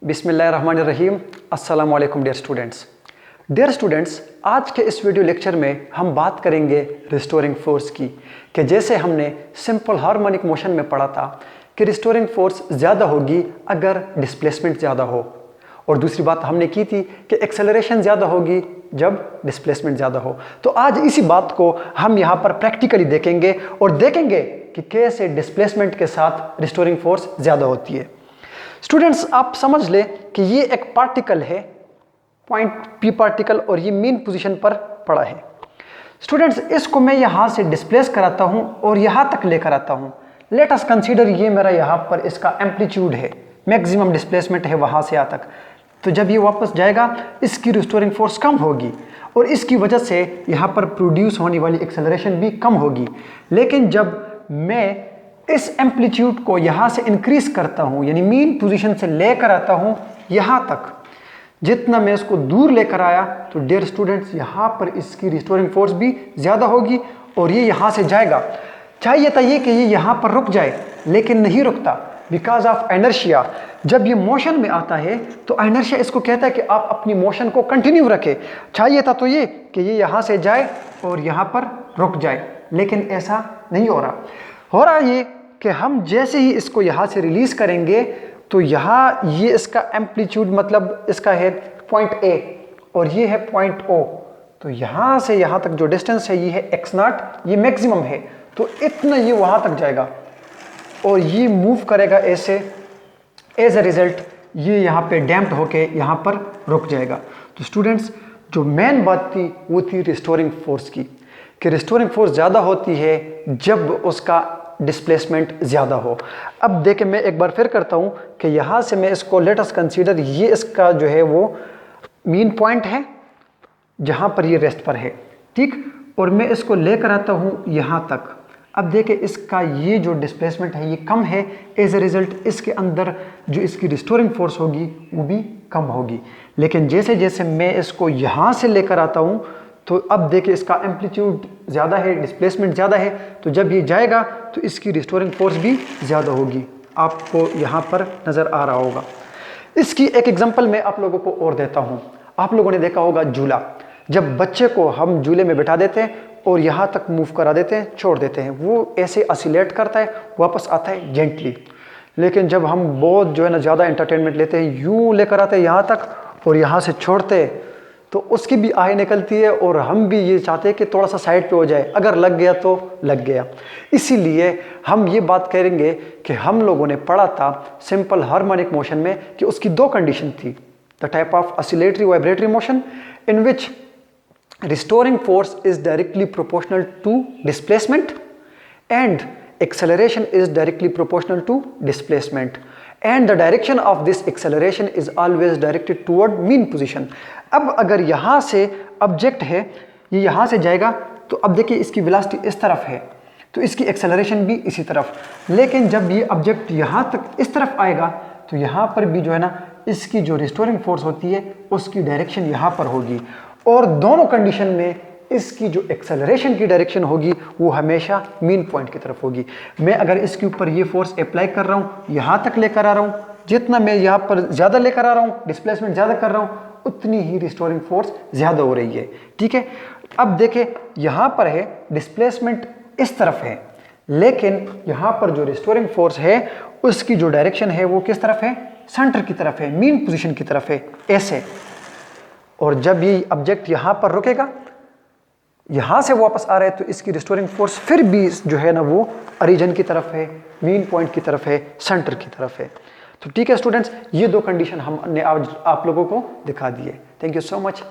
बिस्मिल्लाहिर्रहमानिर्रहीम। अस्सलाम वालेकुम डियर स्टूडेंट्स। डियर स्टूडेंट्स, आज के इस वीडियो लेक्चर में हम बात करेंगे रिस्टोरिंग फोर्स की, कि जैसे हमने सिंपल हार्मोनिक मोशन में पढ़ा था कि रिस्टोरिंग फोर्स ज़्यादा होगी अगर डिस्प्लेसमेंट ज़्यादा हो, और दूसरी बात हमने की थी कि एक्सेलरेशन ज़्यादा होगी जब डिस्प्लेसमेंट ज़्यादा हो। तो आज इसी बात को हम यहाँ पर प्रैक्टिकली देखेंगे और देखेंगे कि कैसे डिस्प्लेसमेंट के साथ रिस्टोरिंग फोर्स ज़्यादा होती है। स्टूडेंट्स, आप समझ ले कि ये एक पार्टिकल है, पॉइंट पी पार्टिकल, और ये मीन पोजीशन पर पड़ा है। स्टूडेंट्स, इसको मैं यहाँ से डिस्प्लेस कराता हूँ और यहाँ तक लेकर आता हूँ। लेट अस कंसीडर ये मेरा यहाँ पर इसका एम्पलीट्यूड है, मैक्सिमम डिस्प्लेसमेंट है वहाँ से यहाँ तक। तो जब ये वापस जाएगा इसकी रिस्टोरिंग फोर्स कम होगी और इसकी वजह से यहाँ पर प्रोड्यूस होने वाली एक्सेलरेशन भी कम होगी। लेकिन जब मैं इस एम्पलीट्यूड को यहाँ से इंक्रीज करता हूँ, यानी मीन पोजीशन से लेकर आता हूँ यहाँ तक, जितना मैं इसको दूर लेकर आया, तो डियर स्टूडेंट्स यहाँ पर इसकी रिस्टोरिंग फोर्स भी ज़्यादा होगी और ये यहाँ से जाएगा। चाहिए था ये कि ये यहाँ पर रुक जाए, लेकिन नहीं रुकता, बिकॉज ऑफ इनर्शिया। जब ये मोशन में आता है तो इनर्शिया इसको कहता है कि आप अपनी मोशन को कंटिन्यू रखें। चाहिए था तो ये कि ये यहाँ से जाए और यहाँ पर रुक जाए, लेकिन ऐसा नहीं हो रहा। हो रहा ये कि हम जैसे ही इसको यहाँ से रिलीज करेंगे तो यहाँ ये इसका एम्पलीट्यूड, मतलब इसका है पॉइंट ए और ये है पॉइंट ओ, तो यहाँ से यहाँ तक जो डिस्टेंस है ये है x0, ये मैक्सिमम है, तो इतना ये वहाँ तक जाएगा और ये मूव करेगा ऐसे। एज अ रिजल्ट ये यहाँ पे डैम्प्ड होके यहाँ पर रुक जाएगा। तो स्टूडेंट्स, जो मेन बात थी वो थी रिस्टोरिंग फोर्स की, कि रिस्टोरिंग फोर्स ज़्यादा होती है जब उसका डिस्प्लेसमेंट ज़्यादा हो। अब देखें, मैं एक बार फिर करता हूँ कि यहाँ से मैं इसको, लेट अस कंसीडर ये इसका जो है वो मीन पॉइंट है जहाँ पर ये रेस्ट पर है, ठीक, और मैं इसको लेकर आता हूँ यहाँ तक। अब देखें, इसका ये जो डिस्प्लेसमेंट है ये कम है, एज ए रिज़ल्ट इसके अंदर जो इसकी रिस्टोरिंग फोर्स होगी वो भी कम होगी। लेकिन जैसे जैसे मैं इसको यहाँ से लेकर आता हूँ तो अब देखिए इसका एम्पलीट्यूड ज़्यादा है, डिस्प्लेसमेंट ज़्यादा है, तो जब ये जाएगा तो इसकी रिस्टोरिंग फोर्स भी ज़्यादा होगी। आपको यहाँ पर नज़र आ रहा होगा। इसकी एक एग्जांपल मैं आप लोगों को और देता हूँ। आप लोगों ने देखा होगा झूला, जब बच्चे को हम झूले में बिठा देते हैं और यहाँ तक मूव करा देते हैं, छोड़ देते हैं, वो ऐसे ऑसिलेट करता है, वापस आता है जेंटली। लेकिन जब हम बहुत जो है ना ज़्यादा एंटरटेनमेंट लेते हैं, यूँ लेकर आते हैं यहाँ तक और यहाँ से छोड़ते हैं, तो उसकी भी आह निकलती है और हम भी ये चाहते हैं कि थोड़ा सा साइड पे हो जाए, अगर लग गया तो लग गया। इसीलिए हम ये बात करेंगे कि हम लोगों ने पढ़ा था सिंपल हार्मोनिक मोशन में कि उसकी दो कंडीशन थी, the type of oscillatory vibratory motion in which restoring force is directly proportional to displacement and acceleration is directly proportional to displacement, and the direction of this acceleration is always directed toward mean position। अब अगर यहाँ से object है, ये यहाँ से जाएगा, तो अब देखिए इसकी वेलोसिटी इस तरफ है, तो इसकी एक्सेलरेशन भी इसी तरफ। लेकिन जब ये ऑब्जेक्ट यहाँ तक इस तरफ आएगा तो यहाँ पर भी जो है ना इसकी जो रिस्टोरिंग फोर्स होती है उसकी डायरेक्शन यहाँ पर होगी, और दोनों कंडीशन में इसकी जो एक्सेलरेशन की डायरेक्शन होगी वो हमेशा मीन पॉइंट की तरफ होगी। मैं अगर इसके ऊपर ये फोर्स अप्लाई कर रहा हूँ, यहाँ तक लेकर आ रहा हूँ, जितना मैं यहाँ पर ज़्यादा लेकर आ रहा हूँ, डिस्प्लेसमेंट ज़्यादा कर रहा हूँ, उतनी ही रिस्टोरिंग फोर्स ज़्यादा हो रही है, ठीक है। अब देखें, यहाँ पर है डिस्प्लेसमेंट इस तरफ है, लेकिन यहाँ पर जो रिस्टोरिंग फोर्स है उसकी जो डायरेक्शन है वो किस तरफ है, सेंटर की तरफ है, मीन पोजीशन की तरफ है, ऐसे। और जब ये ऑब्जेक्ट यहाँ पर रुकेगा, यहाँ से वापस आ रहा है, तो इसकी रिस्टोरिंग फोर्स फिर भी जो है ना वो ओरिजिन की तरफ है, मीन पॉइंट की तरफ है, सेंटर की तरफ है। तो ठीक है स्टूडेंट्स, ये दो कंडीशन हमने आज आप लोगों को दिखा दी है। Thank you so much.